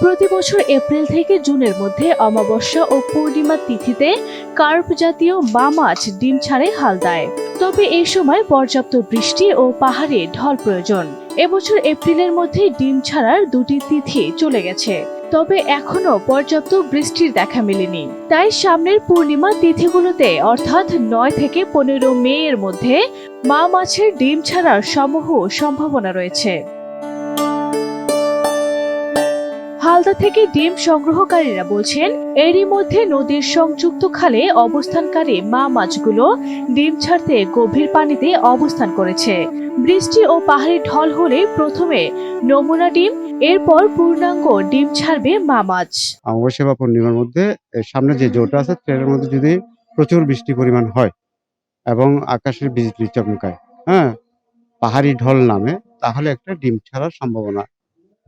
প্রতি বছর এপ্রিল থেকে জুনের মধ্যে অমাবস্যা ও পূর্ণিমা তিথিতে কার্প জাতীয় মা মাছ ডিম ছাড়ে হালদায়। তবে এই সময় পর্যাপ্ত বৃষ্টি ও পাহাড়ে ঢল প্রয়োজন। এবছর এপ্রিলের মধ্যে ডিম ছাড়ার দুটি তিথি চলে গেছে, তবে এখনো পর্যাপ্ত বৃষ্টির দেখা মেলেনি। তাই সামনের পূর্ণিমা তিথিগুলোতে অর্থাৎ 9 থেকে 15 মে এর মধ্যে মা মাছের ডিম ছাড়ার সমূহ সম্ভাবনা রয়েছে। হালদা থেকে ডিম সংগ্রহকারীরা বলছেন, এরই মধ্যে নদীর সংযুক্ত খালে অবস্থানকারী মা মাছগুলো ডিম ছাড়তে গভীর পানিতে অবস্থান করেছে। বৃষ্টি ও পাহাড়ি ঢল হলে প্রথমে নমুনা ডিম, এরপর পূর্ণাঙ্গ ডিম ছাড়বে মা মাছ। অমাবস্যা বা পূর্ণিমার মধ্যে সামনে যে জোটা আছে ট্রেনের মধ্যে যদি প্রচুর বৃষ্টি পরিমাণ হয় এবং আকাশের বিজলি চমকায়, পাহাড়ি ঢল নামে, তাহলে একটা ডিম ছাড়ার সম্ভাবনা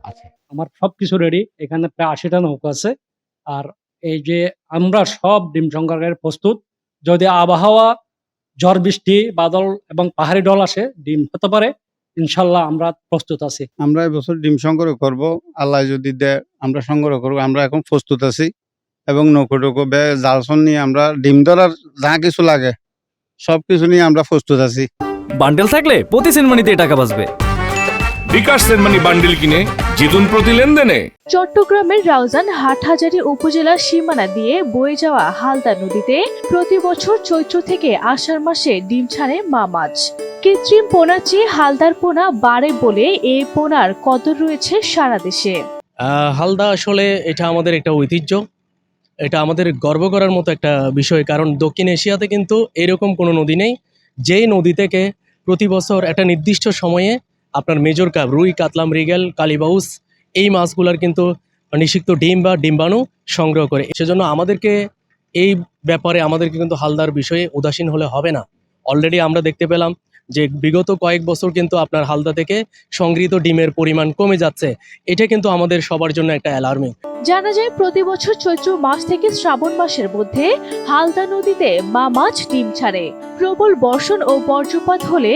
আছে। আমার সবকিছু রেডি, এখানে প্রায় 80টা নৌকা আছে। আর এই যে আমরা সব ডিম সংগ্রহের প্রস্তুত। যদি আবহাওয়া ঝড় বৃষ্টি বাদল এবং পাহাড়ি ঢল আসে, ডিম হতে পারে। ইনশাল্লাহ আমরা প্রস্তুত আছি। আমরা এবছর ডিম সংগ্রহ করব, আল্লাহ যদি দেয় আমরা সংগ্রহ করব। আমরা এখন প্রস্তুত আছি এবং নৌকো জালসন নিয়ে আমরা ডিম ধরার যা কিছু লাগে সবকিছু নিয়ে আমরা প্রস্তুত আছি। বান্ডেল থাকলে প্রতি সেনমানিতে টাকা বাঁচবে। বিকাশ সেনমানি বান্ডেল কিনে জিতুন প্রতি লেনদেনে। চট্টগ্রামের রাউজান হাটহাজারী উপজেলার সীমানা দিয়ে বয়ে যাওয়া হালদা নদীতে প্রতি বছর চৈত্র থেকে আষাঢ় মাসে ডিম ছাড়ে মা মাছ। কৃত্রিম পোনার চেয়ে হালদার পোনা বাড়ে বলে এই পোনার কদর রয়েছে সারা দেশে। হালদা আসলে এটা আমাদের একটা ঐতিহ্য, এটা আমাদের গর্ব করার মতো একটা বিষয়। কারণ দক্ষিণ এশিয়াতে কিন্তু এরকম কোনো নদী নেই যেই নদী থেকে প্রতি বছর একটা নির্দিষ্ট সময়ে আপনার মেজর কাপ, রুই, কাতলা, মৃগেল, কালীবাউস এই মাছগুলার কিন্তু নিষিক্ত ডিম বা ডিম্বাণু সংগ্রহ করে। সেজন্য আমাদেরকে এই ব্যাপারে আমাদেরকে কিন্তু হালদার বিষয়ে উদাসীন হলে হবে না। অলরেডি আমরা দেখতে পেলাম যে বিগত কয়েক বছর কিন্তু আপনার হালদা থেকে সংগৃহীত ডিমের পরিমাণ কমে যাচ্ছে। এটা কিন্তু আমাদের সবার জন্য একটা অ্যালার্মিং। জানা যায় প্রতি বছর চৈত্র মাস থেকে শ্রাবণ মাসের মধ্যে হালদা নদীতে মা মাছ ডিম ছাড়ে। প্রবল বর্ষণ ও বজ্রপাত হলে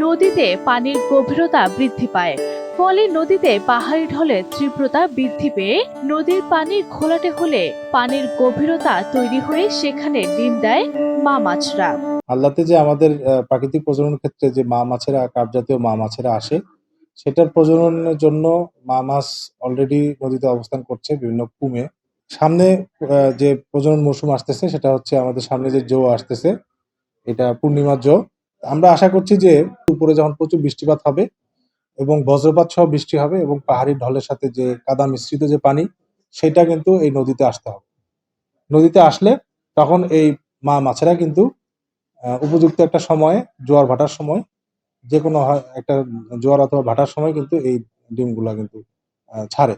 নদীতে পানির গভীরতা বৃদ্ধি পায়, ফলে নদীতে পাহাড়ি ঢলের তীব্রতা বৃদ্ধি পেয়ে নদীর পানি ঘোলাটে হলে পানির গভীরতা তৈরি হয়ে সেখানে ডিম দেয় মা মাছরা। হালদাতে যে আমাদের প্রাকৃতিক প্রজনন ক্ষেত্রে যে মা মাছেরা, কার্প জাতীয় মা মাছেরা আসে, সেটার প্রজননের জন্য মা মাছ অলরেডি নদীতে অবস্থান করছে বিভিন্ন কুমে। সামনে যে প্রজনন মৌসুম আসতেছে সেটা হচ্ছে আমাদের সামনে যে জো আসতেছে, এটা পূর্ণিমার জো। আমরা আশা করছি যে উপরে যখন প্রচুর বৃষ্টিপাত হবে এবং বজ্রপাত সহ বৃষ্টি হবে এবং পাহাড়ি ঢলের সাথে যে কাদা মিশ্রিত যে পানি, সেটা কিন্তু এই নদীতে আসতে হবে। নদীতে আসলে তখন এই মা মাছেরা কিন্তু উপযুক্ত একটা সময়ে, জোয়ার ভাটার সময়, যে কোনো একটা জোয়ার অথবা ভাটার সময় কিন্তু এই ডিমগুলা কিন্তু ছাড়ে।